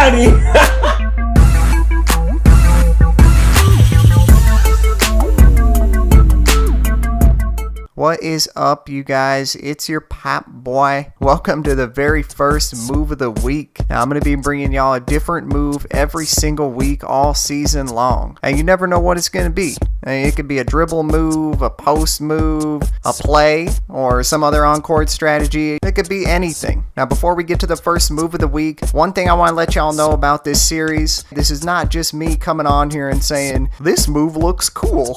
Got him! What is up, you guys? It's your Popboy. Welcome to the very first move of the week. Now, I'm going to be bringing y'all a different move every single week all season long. And you never know what it's going to be. It could be a dribble move, a post move, a play, or some other on-court strategy. It could be anything. Now, before we get to the first move of the week, one thing I want to let y'all know about this series, this is not just me coming on here and saying, this move looks cool.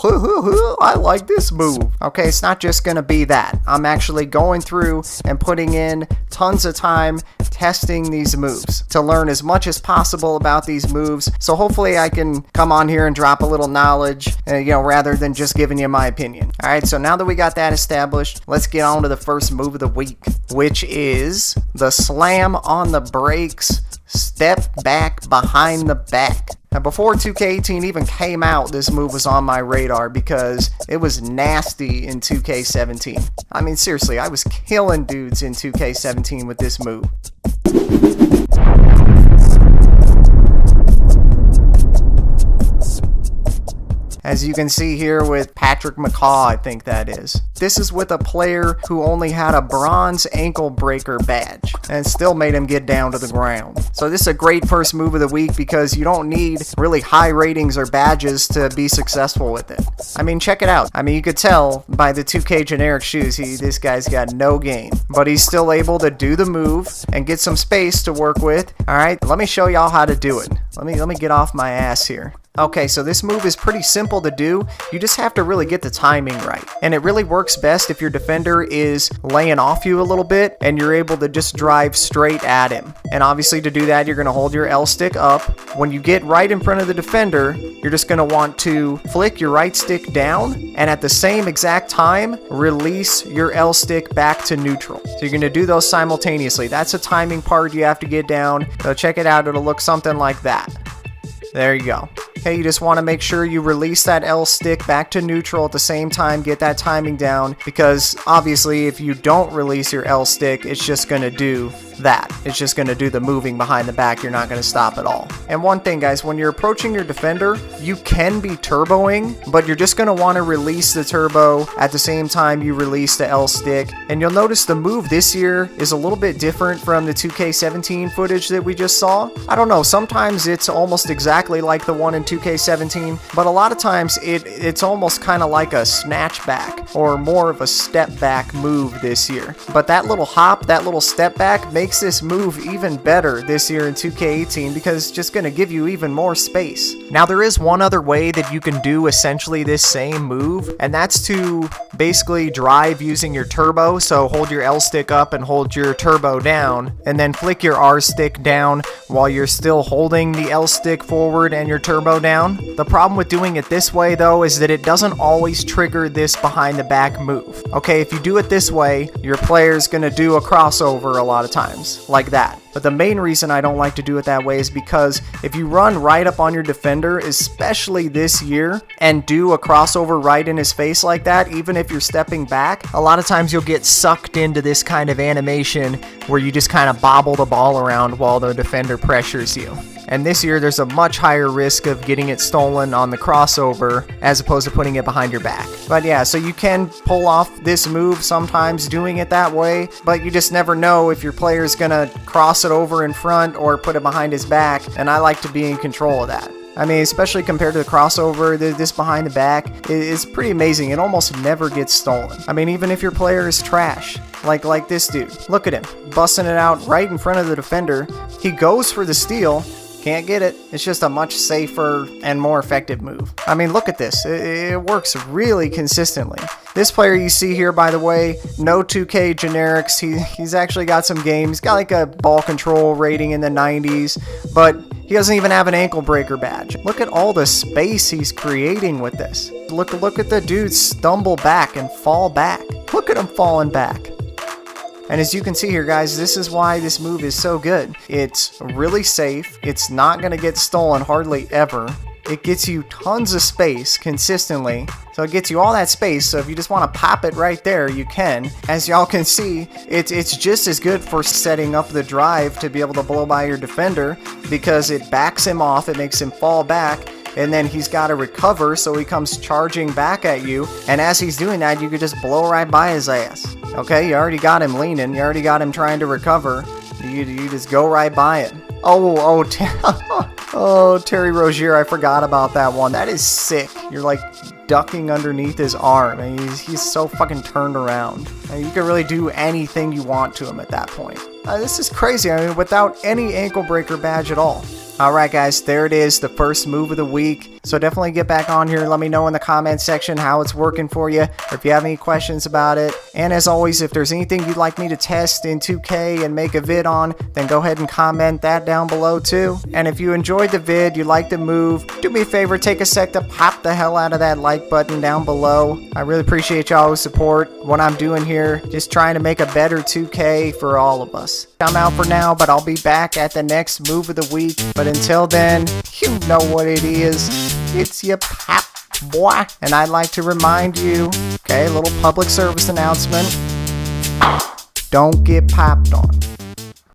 I like this move. Okay, it's not just going to be that. I'm actually going through and putting in tons of time testing these moves to learn as much as possible about these moves. So hopefully I can come on here and drop a little knowledge, rather than just giving you my opinion. All right, so now that we got that established, let's get on to the first move of the week, which is the slam on the brakes, step back behind the back. Now, before 2K18 even came out, this move was on my radar because it was nasty in 2K17. I mean, seriously, I was killing dudes in 2K17 with this move. As you can see here with Patrick McCaw, I think that is. This is with a player who only had a bronze ankle breaker badge and still made him get down to the ground. So this is a great first move of the week because you don't need really high ratings or badges to be successful with it. I mean, check it out. I mean, you could tell by the 2K generic shoes, this guy's got no game. But he's still able to do the move and get some space to work with. All right, let me show y'all how to do it. Let me get off my ass here. Okay, so this move is pretty simple to do. You just have to really get the timing right. And it really works best if your defender is laying off you a little bit and you're able to just drive straight at him. And obviously to do that, you're going to hold your L stick up. When you get right in front of the defender, you're just going to want to flick your right stick down and at the same exact time, release your L stick back to neutral. So you're going to do those simultaneously. That's a timing part you have to get down. So check it out. It'll look something like that. There you go. Okay, you just want to make sure you release that L stick back to neutral at the same time, get that timing down, because obviously if you don't release your L stick, it's just going to do that. It's just going to do the moving behind the back. You're not going to stop at all. And one thing, guys, when you're approaching your defender, you can be turboing, but you're just going to want to release the turbo at the same time you release the L stick. And you'll notice the move this year is a little bit different from the 2K17 footage that we just saw. I don't know, sometimes it's almost exactly like the one in 2K17, but a lot of times it's almost kind of like a snatch back or more of a step back move this year. But that little hop, that little step back makes this move even better this year in 2K18 because it's just going to give you even more space. Now, there is one other way that you can do essentially this same move, and that's to basically drive using your turbo. So hold your L stick up and hold your turbo down, and then flick your R stick down while you're still holding the L stick forward and your turbo down. The problem with doing it this way, though, is that it doesn't always trigger this behind the back move. Okay, if you do it this way, your player's going to do a crossover a lot of times, like that. But the main reason I don't like to do it that way is because if you run right up on your defender, especially this year, and do a crossover right in his face like that, even if you're stepping back, a lot of times you'll get sucked into this kind of animation where you just kind of bobble the ball around while the defender pressures you. And this year, there's a much higher risk of getting it stolen on the crossover as opposed to putting it behind your back. But yeah, so you can pull off this move sometimes doing it that way, but you just never know if your player is going to cross it over in front or put it behind his back, and I like to be in control of that. I mean, especially compared to the crossover, this behind the back is pretty amazing. It almost never gets stolen. I mean, even if your player is trash, like this dude. Look at him, busting it out right in front of the defender. He goes for the steal. Can't get it. It's just a much safer and more effective move. I mean, look at this. It works really consistently. This player you see here, by the way, no 2K generics. He's actually got some game. He's got like a ball control rating in the 90s, but he doesn't even have an ankle breaker badge. Look at all the space he's creating with this. Look at the dude stumble back and fall back. Look at him falling back. And as you can see here, guys, this is why this move is so good. It's really safe. It's not going to get stolen hardly ever. it gets you tons of space consistently. So it gets you all that space, so if you just want to pop it right there, you can. As y'all can see, it's just as good for setting up the drive to be able to blow by your defender, because it backs him off, it makes him fall back, and then he's got to recover, so he comes charging back at you, and as he's doing that, you could just blow right by his ass. Okay, you already got him leaning, you already got him trying to recover, you just go right by it. Oh, Terry Rozier, I forgot about that one. That is sick. You're like ducking underneath his arm, and he's so fucking turned around. And you can really do anything you want to him at that point. This is crazy. I mean, without any ankle breaker badge at all. Alright guys, there it is, the first move of the week. So definitely get back on here and let me know in the comment section how it's working for you, or if you have any questions about it. And as always, if there's anything you'd like me to test in 2K and make a vid on, then go ahead and comment that down below too. And if you enjoyed the vid, you liked the move, do me a favor, take a sec to pop the hell out of that like button down below. I really appreciate y'all's support, what I'm doing here, just trying to make a better 2K for all of us. I'm out for now, but I'll be back at the next move of the week. But until then, you know what it is. It's your Popboy. And I'd like to remind you, okay, a little public service announcement. Don't get popped on.